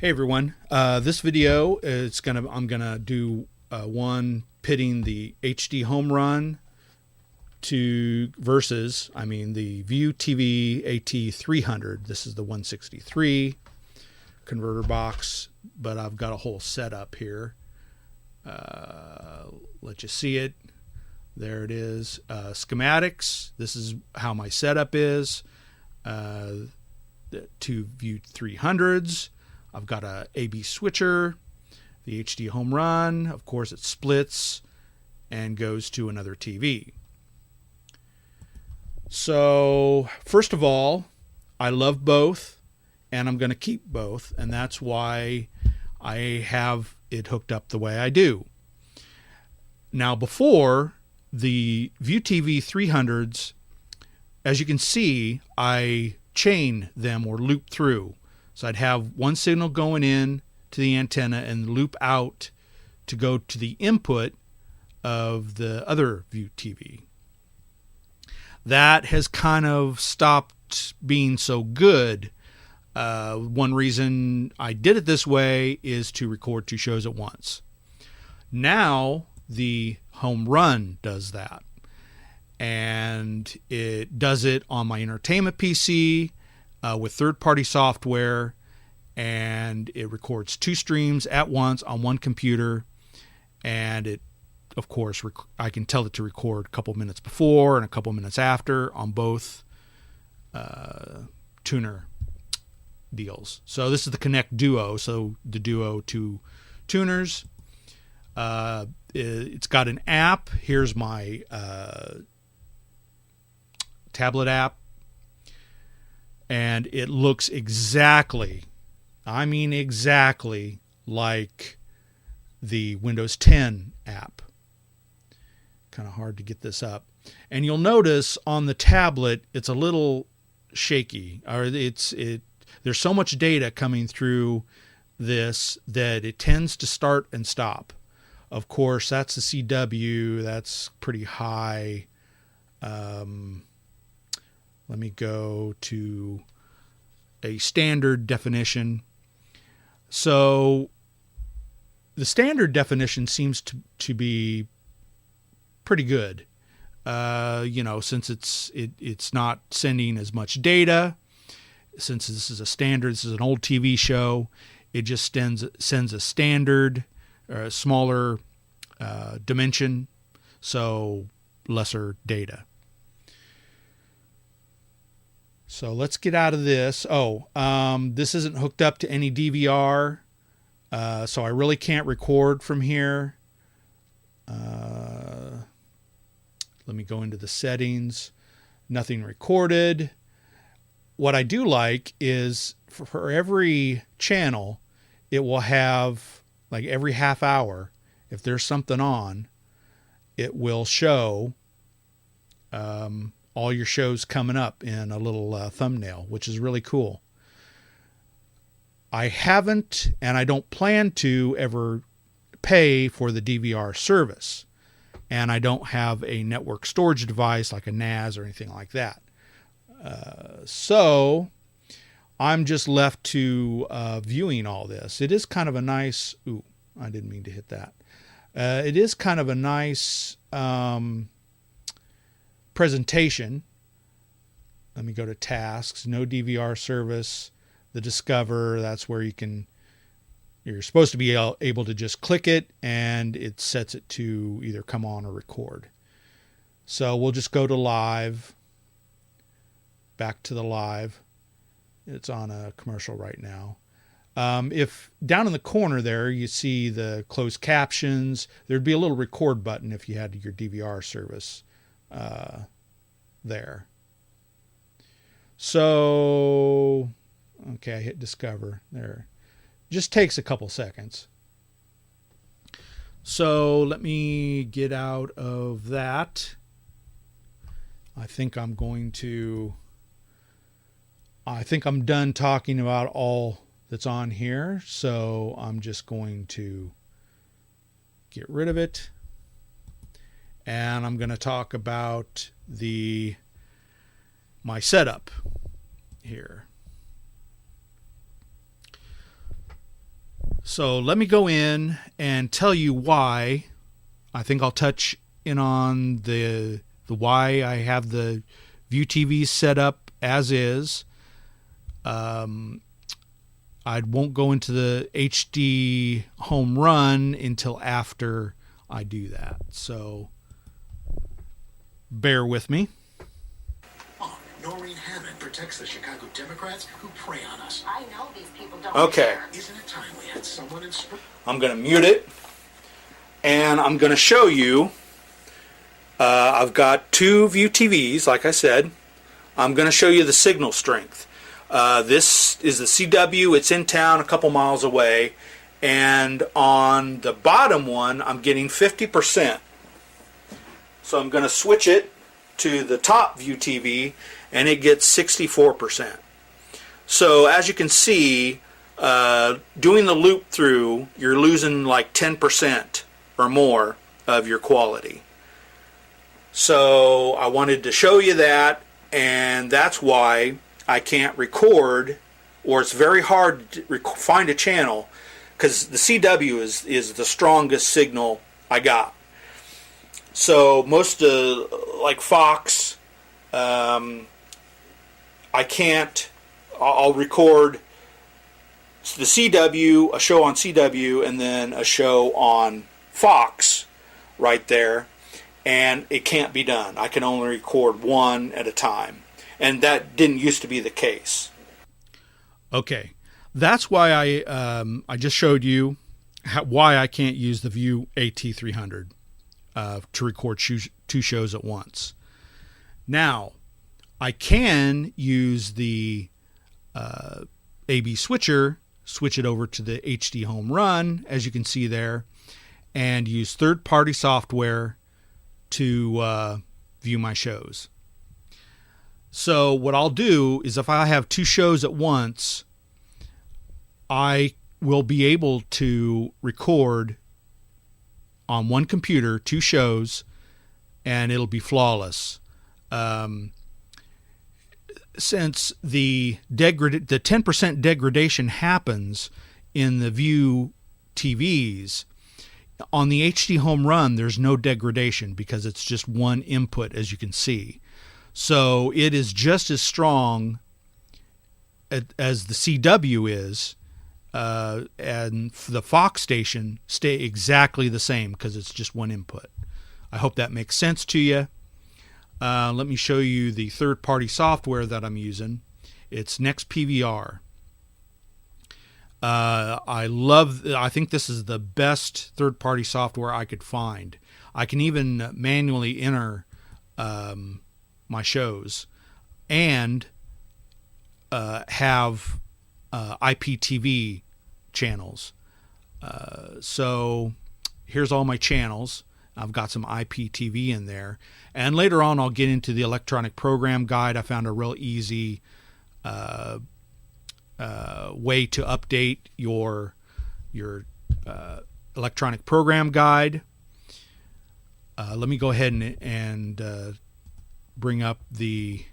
Hey everyone, this video is I'm gonna do one pitting the HDhomerun versus the ViewTV AT300. This is the 163 converter box, but I've got a whole setup here. Let you see it. There it is. Schematics. This is how my setup is. The two View 300s. I've got a AB switcher, the HDhomerun. Of course, it splits and goes to another TV. So, first of all, I love both, and I'm going to keep both, and that's why I have it hooked up the way I do. Now, before the ViewTV 300s, as you can see, I chain them or loop through. So I'd have one signal going in to the antenna and loop out to go to the input of the other ViewTV. That has kind of stopped being so good. One reason I did it this way is to record two shows at once. Now the HDhomerun does that. And it does it on my entertainment PC with third-party software, and it records two streams at once on one computer. And it, of course, I can tell it to record a couple minutes before and a couple minutes after on both tuner deals. So this is the Connect Duo, so the Duo 2 tuners. It's got an app. Here's my tablet app, and it looks exactly like the Windows 10 app. Kind of hard to get this up, and you'll notice on the tablet it's a little shaky, or there's so much data coming through this that it tends to start and stop. Of course, that's the CW. That's pretty high. Let me go to a standard definition. So the standard definition seems to be pretty good. Since it's not sending as much data, since this is a standard, this is an old TV show, it just sends a standard, smaller dimension, so lesser data. So let's get out of this. This isn't hooked up to any DVR, so I really can't record from here. Let me go into the settings. Nothing recorded. What I do like is for every channel, it will have, like every half hour, if there's something on, it will show all your shows coming up in a little thumbnail, which is really cool. I haven't, and I don't plan to ever pay for the DVR service. And I don't have a network storage device like a NAS or anything like that. So I'm just left to viewing all this. It is kind of a nice... Ooh, I didn't mean to hit that. It is kind of a nice presentation. Let me go to tasks. No DVR service. The Discover. That's where you're supposed to be able to just click it and it sets it to either come on or record. So we'll just go to live. Back to the live. It's on a commercial right now. If down in the corner there you see the closed captions, there'd be a little record button if you had your DVR service there. So, okay, I hit discover there. Just takes a couple seconds. So let me get out of that. I think I'm done talking about all that's on here, so I'm just going to get rid of it, and I'm going to talk about my setup here. So let me go in and tell you why. I think I'll touch in on the why I have the ViewTV set up as is. I won't go into the HD home run until after I do that. So bear with me. Noreen Hammond protects the Chicago Democrats who prey on us. I know these people don't Okay. care. Isn't it time we had someone in I'm going to mute it, and I'm going to show you. I've got two ViewTVs, like I said. I'm going to show you the signal strength. This is the CW. It's in town a couple miles away, and on the bottom one, I'm getting 50%. So I'm going to switch it to the top ViewTV, and it gets 64%. So as you can see, doing the loop through, you're losing like 10% or more of your quality. So I wanted to show you that, and that's why I can't record, or it's very hard to find a channel, because the CW is the strongest signal I got. So most like Fox, I can't. I'll record the CW, a show on CW, and then a show on Fox right there, and it can't be done. I can only record one at a time, and that didn't used to be the case. Okay, that's why I just showed you why I can't use the View AT300 to record two shows at once. Now, I can use the AB switcher, switch it over to the HDhomerun, as you can see there, and use third-party software to view my shows. So what I'll do is, if I have two shows at once, I will be able to record on one computer two shows, and it'll be flawless. Since the 10% degradation happens in the View TVs, on the HDhomerun there's no degradation because it's just one input, as you can see. So it is just as strong as the CW is, and the Fox station stay exactly the same because it's just one input. I hope that makes sense to you. Let me show you the third-party software that I'm using. It's NextPVR. I think this is the best third-party software I could find. I can even manually enter my shows and have IPTV channels. So here's all my channels. I've got some IPTV in there. And later on, I'll get into the electronic program guide. I found a real easy way to update your electronic program guide. Let me go ahead and bring up the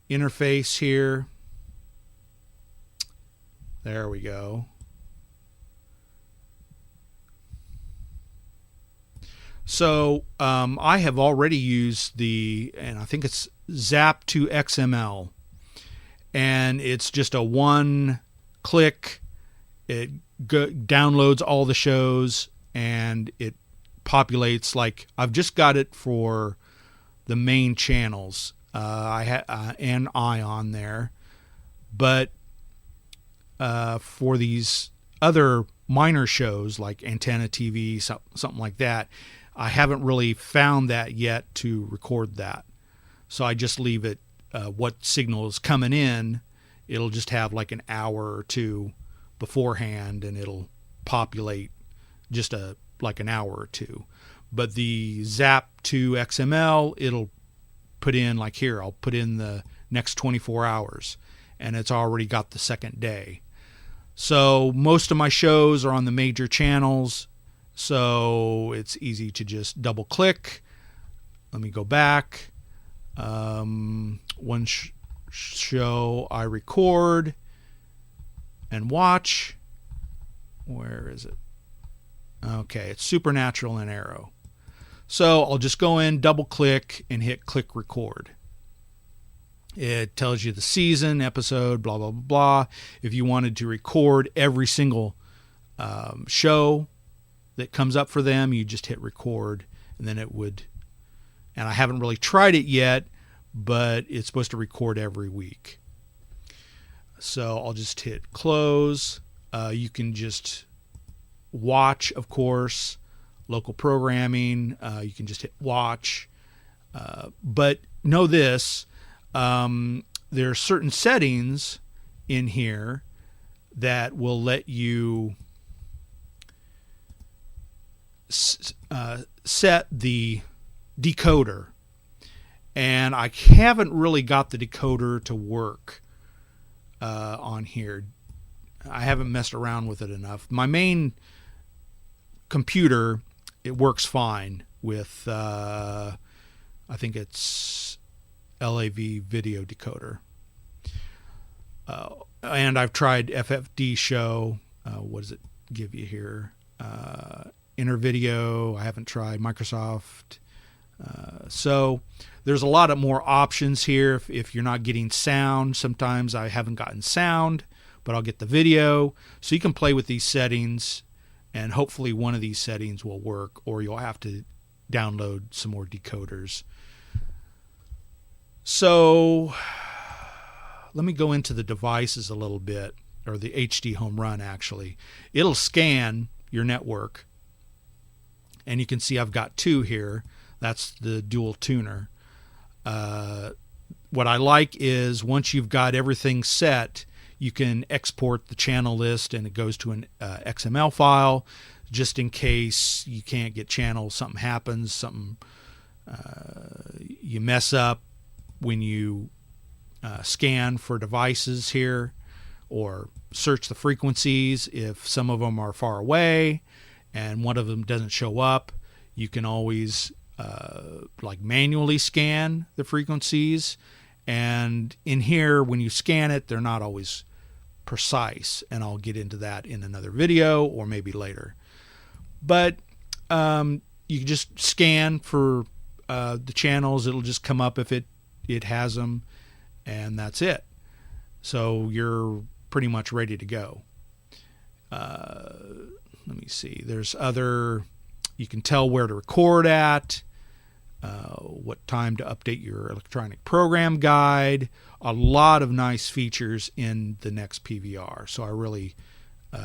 interface here. There we go. So I have already used and I think it's Zap2XML, and it's just a one click. It downloads all the shows, and it populates. Like, I've just got it for the main channels. I had an eye on there, but for these other minor shows like Antenna TV, something like that, I haven't really found that yet to record that. So I just leave it, what signal is coming in, it'll just have like an hour or two beforehand, and it'll populate just like an hour or two. But the Zap2XML, it'll put in, like here, I'll put in the next 24 hours, and it's already got the second day. So most of my shows are on the major channels, so it's easy to just double click. Let me go back. One show I record, and watch. Where is it? Okay, it's Supernatural and Arrow. So I'll just go in, double click, and hit click record. It tells you the season, episode, blah, blah, blah, blah. If you wanted to record every single show that comes up for them, you just hit record, and then it would, and I haven't really tried it yet, but it's supposed to record every week. So I'll just hit close. You can just watch, of course, local programming. You can just hit watch. But know this, there are certain settings in here that will let you set the decoder. And I haven't really got the decoder to work on here. I haven't messed around with it enough. My main computer, it works fine with, I think it's LAV video decoder. And I've tried FFD show. What does it give you here? Intervideo. I haven't tried Microsoft. So there's a lot of more options here. If you're not getting sound, sometimes I haven't gotten sound, but I'll get the video. So you can play with these settings, and hopefully one of these settings will work, or you'll have to download some more decoders. So let me go into the devices a little bit, or the HDhomerun actually. It'll scan your network, and you can see I've got two here. That's the dual tuner. What I like is once you've got everything set, you can export the channel list, and it goes to an XML file just in case you can't get channels, something happens, something you mess up when you scan for devices here, or search the frequencies. If some of them are far away and one of them doesn't show up, you can always like manually scan the frequencies. And in here, when you scan it, they're not always precise, and I'll get into that in another video or maybe later. But you can just scan for the channels. It'll just come up if it has them, and that's it. So you're pretty much ready to go. Let me see. There's other, you can tell where to record at, what time to update your electronic program guide. A lot of nice features in the next PVR. So I really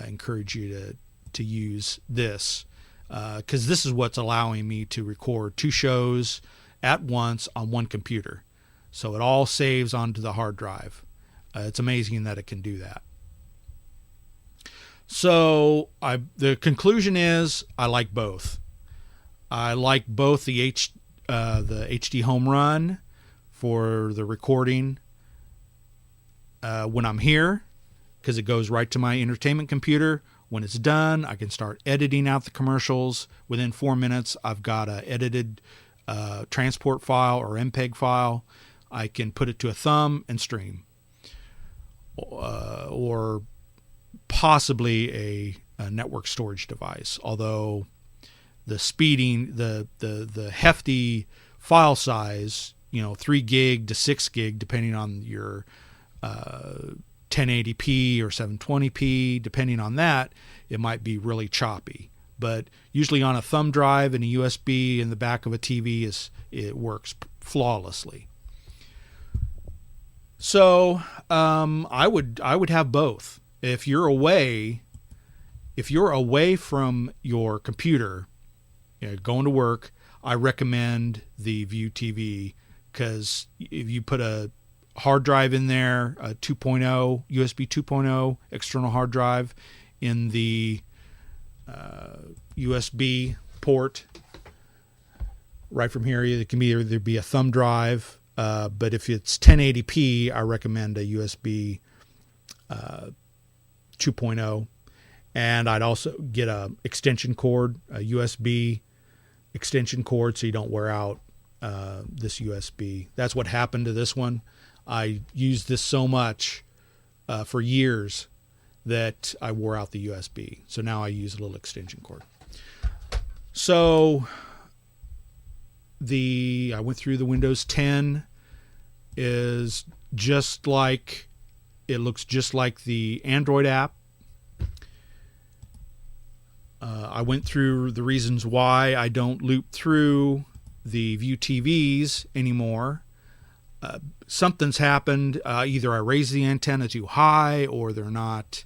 encourage you to use this, because this is what's allowing me to record two shows at once on one computer. So it all saves onto the hard drive. It's amazing that it can do that. So the conclusion is I like both. I like both the HDhomerun for the recording when I'm here, because it goes right to my entertainment computer. When it's done, I can start editing out the commercials. Within 4 minutes, I've got an edited transport file or MPEG file. I can put it to a thumb and stream, or possibly a network storage device. Although the speeding, the hefty file size, 3 gig to 6 gig, depending on your 1080p or 720p, depending on that, it might be really choppy. But usually on a thumb drive and a USB in the back of a TV, it works flawlessly. So I would have both. If you're away from your computer, going to work, I recommend the ViewTV, because if you put a hard drive in there, a 2.0 USB 2.0 external hard drive in the USB port, right from here, it can either be a thumb drive. But if it's 1080p, I recommend a USB 2.0. And I'd also get a extension cord, a USB extension cord, so you don't wear out this USB. That's what happened to this one. I used this so much for years that I wore out the USB. So now I use a little extension cord. So I went through the Windows 10 is just like, it looks just like the Android app. I went through the reasons why I don't loop through the ViewTVs anymore. Something's happened. Either I raised the antenna too high, or they're not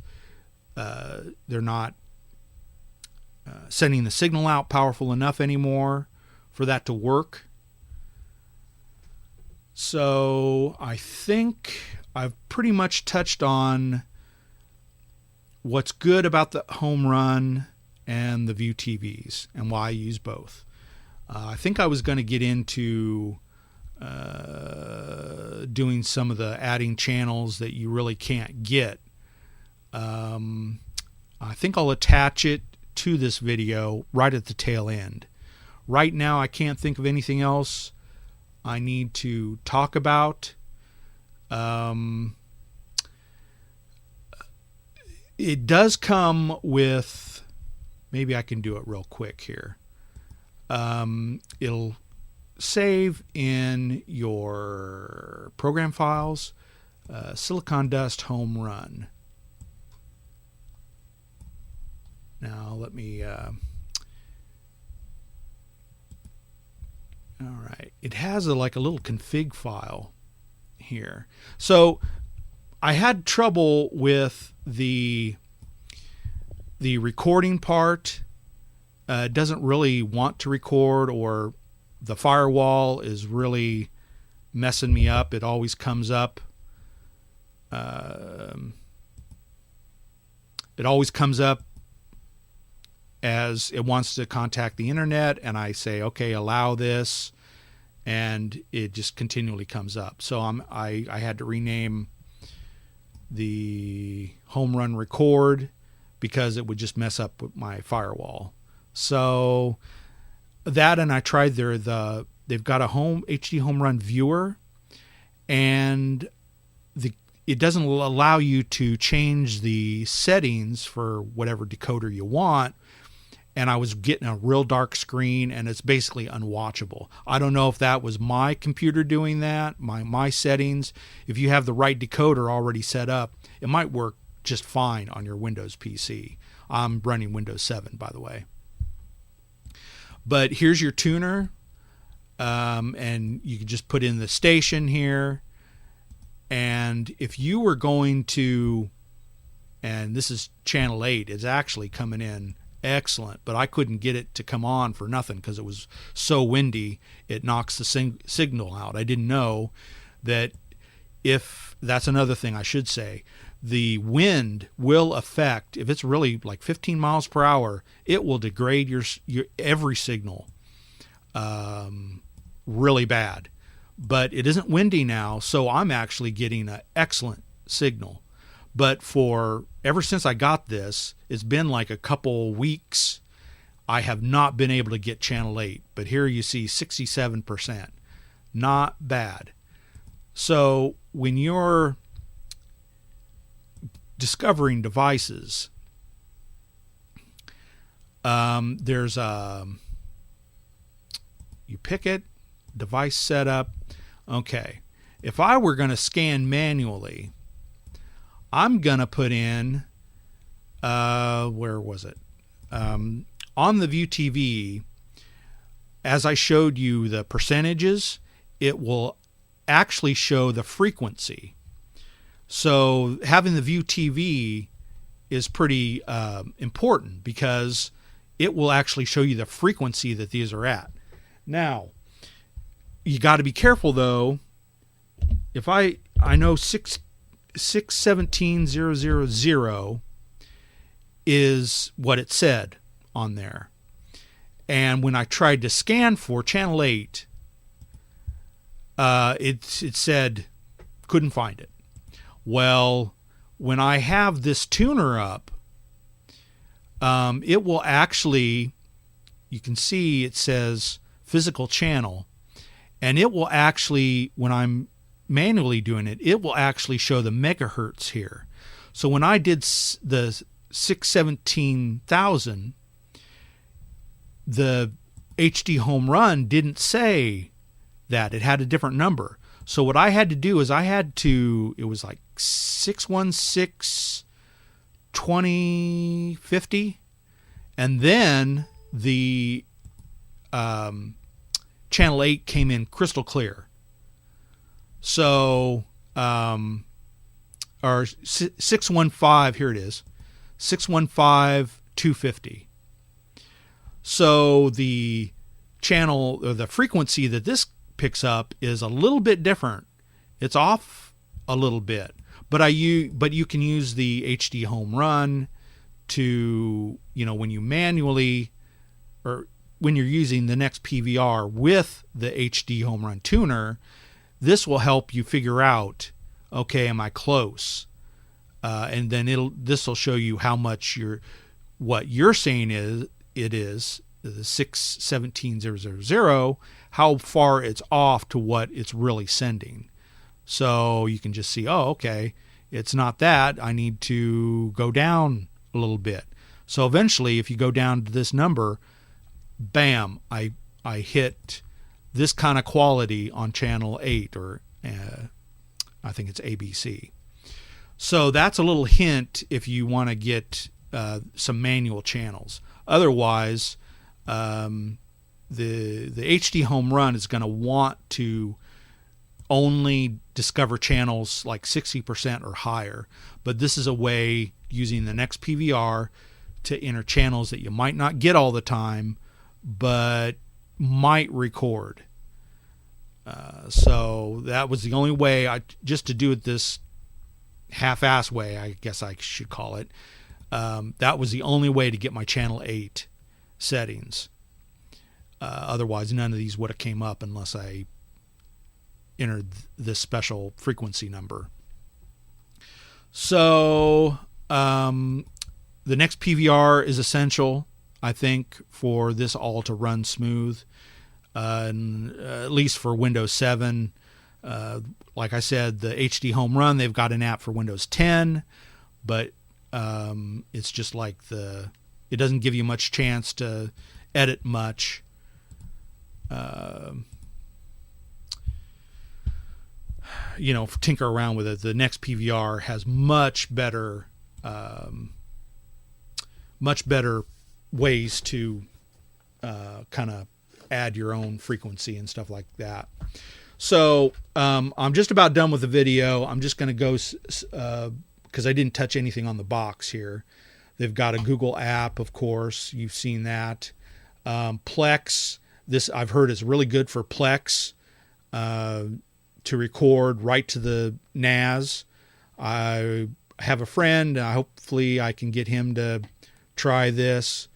sending the signal out powerful enough anymore for that to work. So I think I've pretty much touched on what's good about the Home Run and the ViewTVs and why I use both. I think I was going to get into doing some of the adding channels that you really can't get. I think I'll attach it to this video right at the tail end. Right now I can't think of anything else I need to talk about. It does come with, maybe I can do it real quick here. It'll save in your program files, Silicon Dust Home Run. Now let me, all right, it has like a little config file here. So I had trouble with the recording part. It doesn't really want to record, or the firewall is really messing me up. It always comes up. It always comes up as it wants to contact the internet, and I say, okay, allow this, and it just continually comes up. So I had to rename the Home Run Record because it would just mess up with my firewall. So that, and I tried they've got a HDhomerun viewer, and it doesn't allow you to change the settings for whatever decoder you want. And I was getting a real dark screen, and it's basically unwatchable. I don't know if that was my computer doing that, my settings. If you have the right decoder already set up, it might work just fine on your Windows PC. I'm running Windows 7, by the way. But here's your tuner, and you can just put in the station here. And if you were going to, and this is channel 8, it's actually coming in excellent, but I couldn't get it to come on for nothing because it was so windy it knocks the signal out. I didn't know that. If that's another thing I should say, the wind will affect, if it's really like 15 miles per hour, it will degrade your every signal really bad. But it isn't windy now, so I'm actually getting an excellent signal. But ever since I got this, it's been like a couple weeks, I have not been able to get channel 8. But here you see 67%. Not bad. So when you're discovering devices, there's you pick it, device setup. Okay, if I were going to scan manually, I'm going to put in, where was it? On the ViewTV, as I showed you the percentages, it will actually show the frequency. So having the ViewTV is pretty important because it will actually show you the frequency that these are at. Now, you got to be careful though. If I know 617,000 is what it said on there. And when I tried to scan for channel 8, it said couldn't find it. Well, when I have this tuner up, it will actually, you can see it says physical channel, and it will actually, when I'm manually doing it, it will actually show the megahertz here. So when I did the 617,000, the HD home run didn't say that. It had a different number. So what I had to do is it was like 616 2050, and then the channel 8 came in crystal clear. So or 615, here it is, 615 250. So the channel, or the frequency that this picks up, is a little bit different. It's off a little bit, but you can use the HD home run to, when you manually, or when you're using the next PVR with the HD home run tuner, this will help you figure out, okay, am I close? And then this will show you how much what you're saying is the 617,000, how far it's off to what it's really sending. So you can just see, oh, okay, it's not that. I need to go down a little bit. So eventually, if you go down to this number, bam, I hit this kind of quality on channel 8, or I think it's ABC. So that's a little hint if you want to get some manual channels. Otherwise, the HD home run is going to want to only discover channels like 60% or higher. But this is a way, using the next PVR, to enter channels that you might not get all the time, but might record. So that was the only way, just to do it this half-ass way, I guess I should call it. That was the only way to get my channel 8 settings. Otherwise, none of these would have came up unless I entered this special frequency number. So the next PVR is essential, I think, for this all to run smooth, at least for Windows 7. Like I said, the HD home run, they've got an app for Windows 10, but it's just like it doesn't give you much chance to edit much. Tinker around with it. The next PVR has much better ways to kind of add your own frequency and stuff like that. So I'm just about done with the video. I'm just going to go, because I didn't touch anything on the box here. They've got a Google app, of course. You've seen that. Plex, this I've heard is really good for Plex to record right to the NAS. I have a friend. Hopefully I can get him to try this.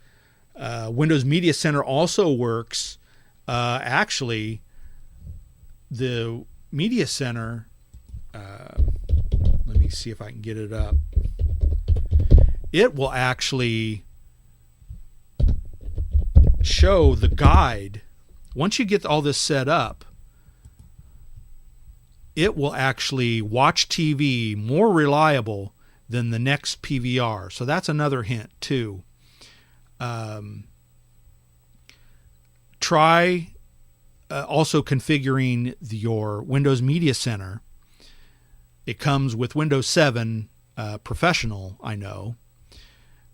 Windows Media Center also works. Actually, the Media Center, let me see if I can get it up. It will actually show the guide. Once you get all this set up, it will actually watch TV more reliable than the next PVR. So that's another hint too. Try also configuring your Windows Media Center. It comes with Windows 7 Professional, I know.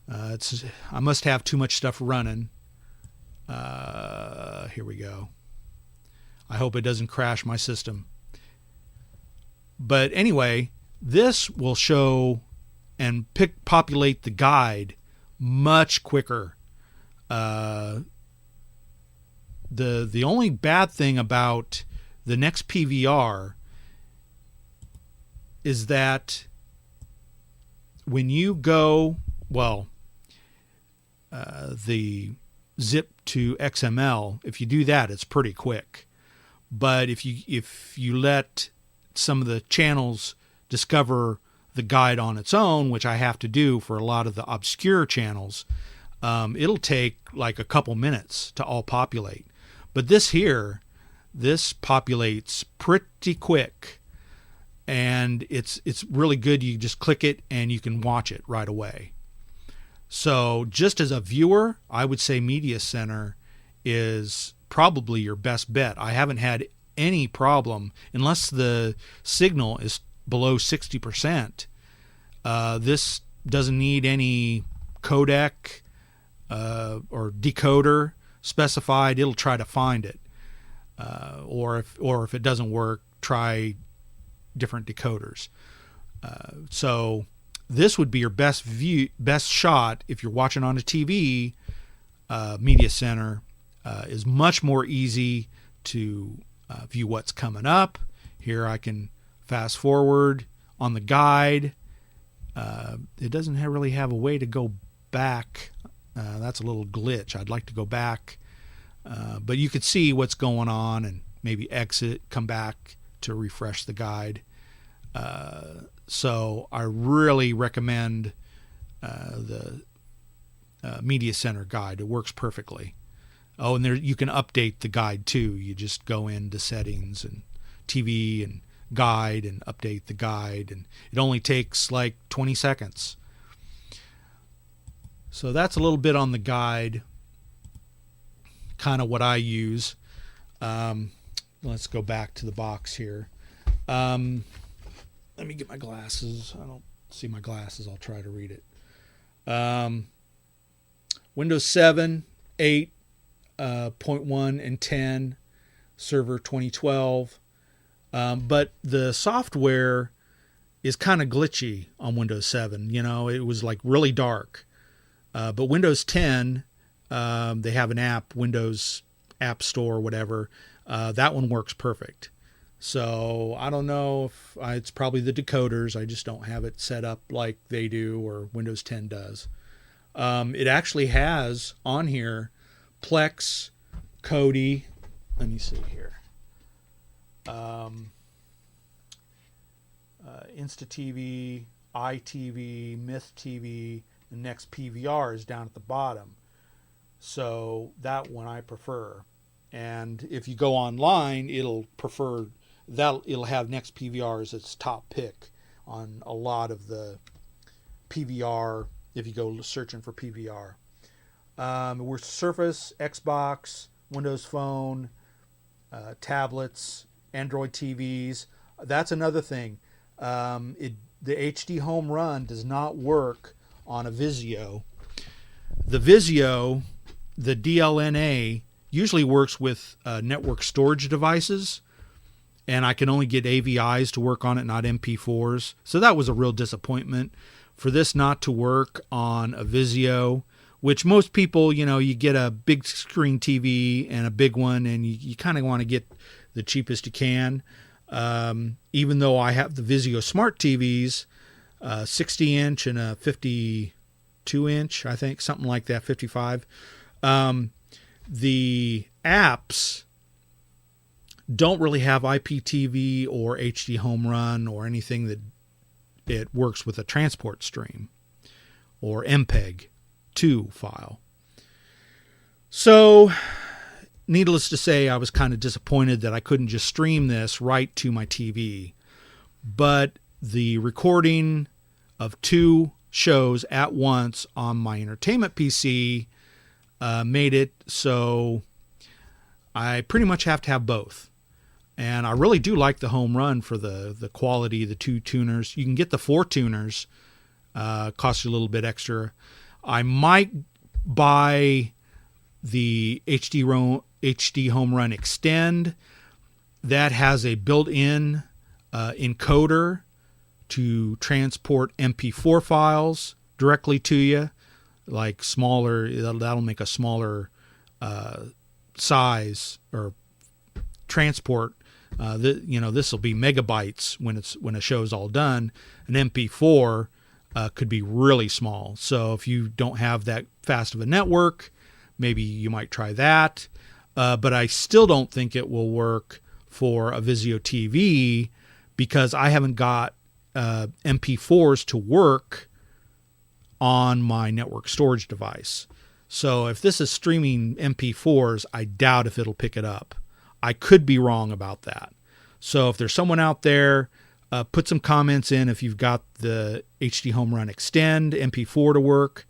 I must have too much stuff running. Here we go. I hope it doesn't crash my system. But anyway, this will show and populate the guide much quicker. The only bad thing about the next PVR is that when you go, the zip to XML, if you do that, it's pretty quick. But if you let some of the channels discover the guide on its own, which I have to do for a lot of the obscure channels, it'll take like a couple minutes to all populate. But this populates pretty quick. and it's really good. You just click it and you can watch it right away. So just as a viewer, I would say Media Center is probably your best bet. I haven't had any problem unless the signal is below 60%. This doesn't need any codec or decoder specified. It'll try to find it, or if it doesn't work, try different decoders. So this would be your best shot if you're watching on a TV. Media Center is much more easy to view what's coming up. Here I can fast forward on the guide. It doesn't really have a way to go back. That's a little glitch. I'd like to go back, but you could see what's going on and maybe exit, come back to refresh the guide. So I really recommend the Media Center guide. It works perfectly. Oh, and there you can update the guide too. You just go into settings and TV and guide and update the guide, and it only takes like 20 seconds. So that's a little bit on the guide, kind of what I use. Let's go back to the box here. Let me get my glasses. I don't see my glasses. I'll try to read it. Windows 7, 8.1 and 10, Server 2012. But the software is kind of glitchy on Windows 7. You know, it was like really dark. But Windows 10, they have an app, Windows App Store, whatever. That one works perfect. So I don't know if it's probably the decoders. I just don't have it set up like they do or Windows 10 does. It actually has on here Plex, Kodi. Let me see here. InstaTV, iTV, Myth TV, and Next PVR is down at the bottom. So that one I prefer. And if you go online, it'll have Next PVR as its top pick on a lot of the PVR if you go searching for PVR. We're Surface, Xbox, Windows Phone, tablets, Android TVs. That's another thing. The HDhomerun does not work on a Vizio. The Vizio, the DLNA, usually works with network storage devices, and I can only get AVIs to work on it, not MP4s. So that was a real disappointment for this not to work on a Vizio, which most people, you get a big screen TV and a big one, and you kind of want to get the cheapest you can. Even though I have the Vizio Smart TVs, 60-inch and a 52-inch, I think, something like that, 55. The apps don't really have IPTV or HDhomerun or anything that it works with a transport stream or MPEG-2 file. So, needless to say, I was kind of disappointed that I couldn't just stream this right to my TV. But the recording of 2 shows at once on my entertainment PC made it so I pretty much have to have both. And I really do like the home run for the quality, the 2 tuners. You can get the 4 tuners, cost you a little bit extra. I might buy the HDhomerun Extend. That has a built-in encoder to transport MP4 files directly to you, like smaller. That'll make a smaller size or transport. This will be megabytes when a show's all done. An MP4 could be really small. So if you don't have that fast of a network, maybe you might try that. But I still don't think it will work for a Vizio TV because I haven't got MP4s to work on my network storage device. So if this is streaming MP4s, I doubt if it'll pick it up. I could be wrong about that. So if there's someone out there Put some comments in if you've got the HDHomerun Extend MP4 to work.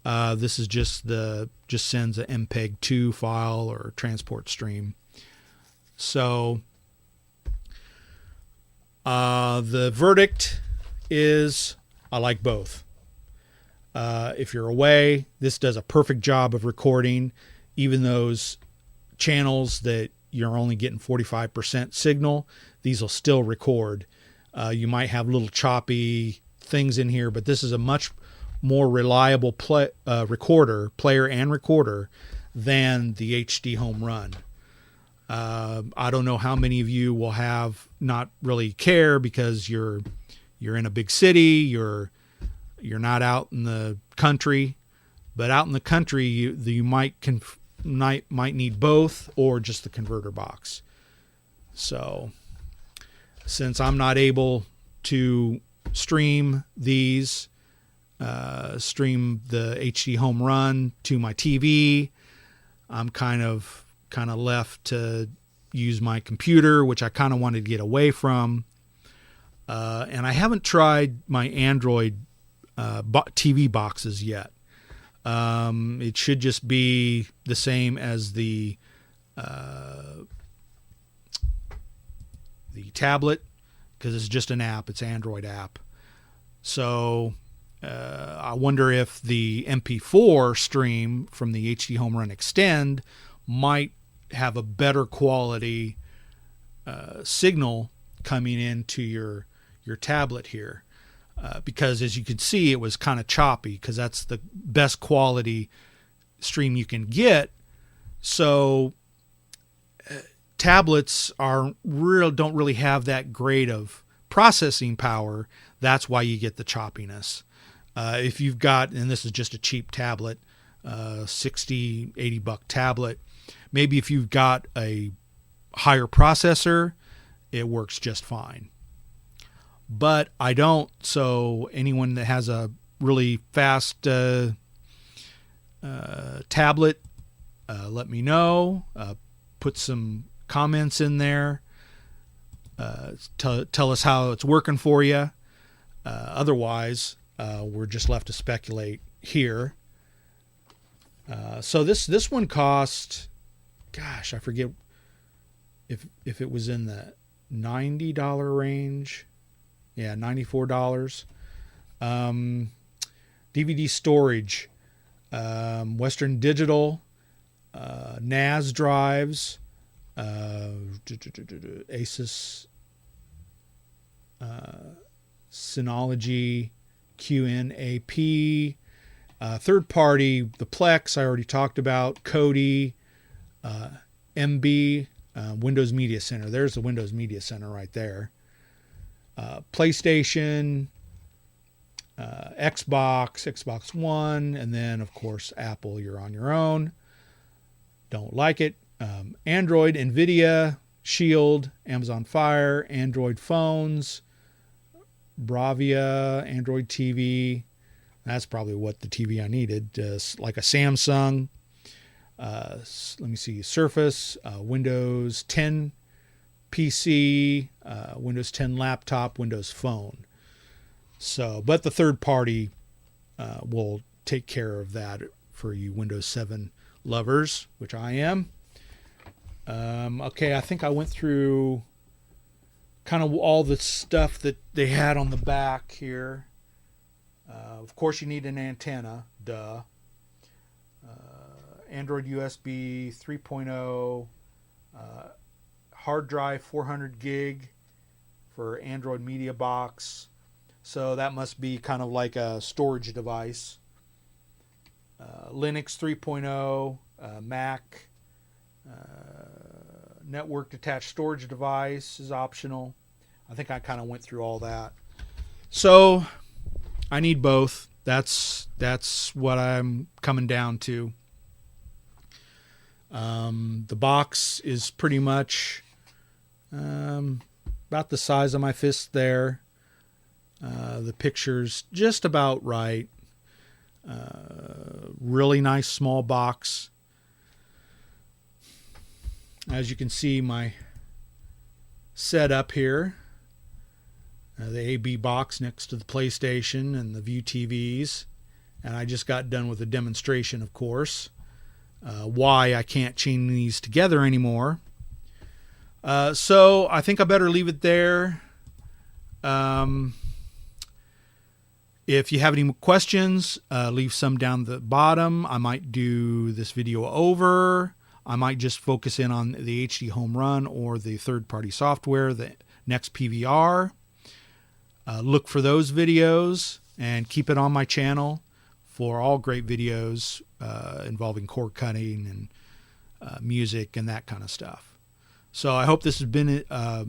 This is just sends a MPEG-2 file or transport stream. So the verdict is I like both. If you're away, this does a perfect job of recording. Even those channels that you're only getting 45% signal, these will still record. You might have little choppy things in here, but this is a much more reliable player and recorder than the HDHomerun. I don't know how many of you will not really care because you're in a big city, you're not out in the country, but out in the country you might need both or just the converter box. So since I'm not able to stream the HDHomerun to my TV, I'm kind of left to use my computer, which I kind of wanted to get away from. And I haven't tried my Android TV boxes yet. It should just be the same as the tablet, because it's just an app. It's an Android app. So I wonder if the MP4 stream from the HDHomerun Extend might have a better quality signal coming into your tablet here. Because as you can see, it was kind of choppy because that's the best quality stream you can get. So tablets don't really have that great of processing power. That's why you get the choppiness. If you've got, and this is just a cheap tablet, $60-$80 tablet, maybe if you've got a higher processor, it works just fine. But I don't, so anyone that has a really fast tablet, let me know. Put some comments in there. Tell us how it's working for you. Otherwise, we're just left to speculate here. So this one cost, gosh, I forget if it was in the $90 range. Yeah, $94. DVD storage, Western Digital, NAS drives, Asus Synology QNAP, third party, the Plex I already talked about, Kodi, MB, Windows Media Center. There's the Windows Media Center right there. PlayStation, Xbox One, and then of course Apple, you're on your own. Don't like it. Android, Nvidia, Shield, Amazon Fire, Android phones, Bravia, Android TV. That's probably what the TV I needed. Like a Samsung. Let me see. Surface, Windows 10 PC, Windows 10 laptop, Windows Phone. So, but the third party will take care of that for you Windows 7 lovers, which I am. Okay, I think I went through kind of all the stuff that they had on the back here. Of course, you need an antenna, duh. Android USB 3.0, hard drive 400 gig for Android Media Box. So that must be kind of like a storage device. Linux 3.0, Mac, network attached storage device is optional. I think I kind of went through all that. So I need both. That's what I'm coming down to. The box is pretty much about the size of my fist there. The picture's just about right. Really nice small box. As you can see, my setup here. the AB box next to the PlayStation and the ViewTVs. And I just got done with a demonstration, of course, why I can't chain these together anymore. So I think I better leave it there. If you have any questions, leave some down the bottom. I might do this video over. I might just focus in on the HDhomerun or the third-party software, the next PVR. Look for those videos and keep it on my channel for all great videos involving cord cutting and music and that kind of stuff. So I hope this has been a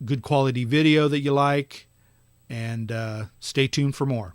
good quality video that you like, and stay tuned for more.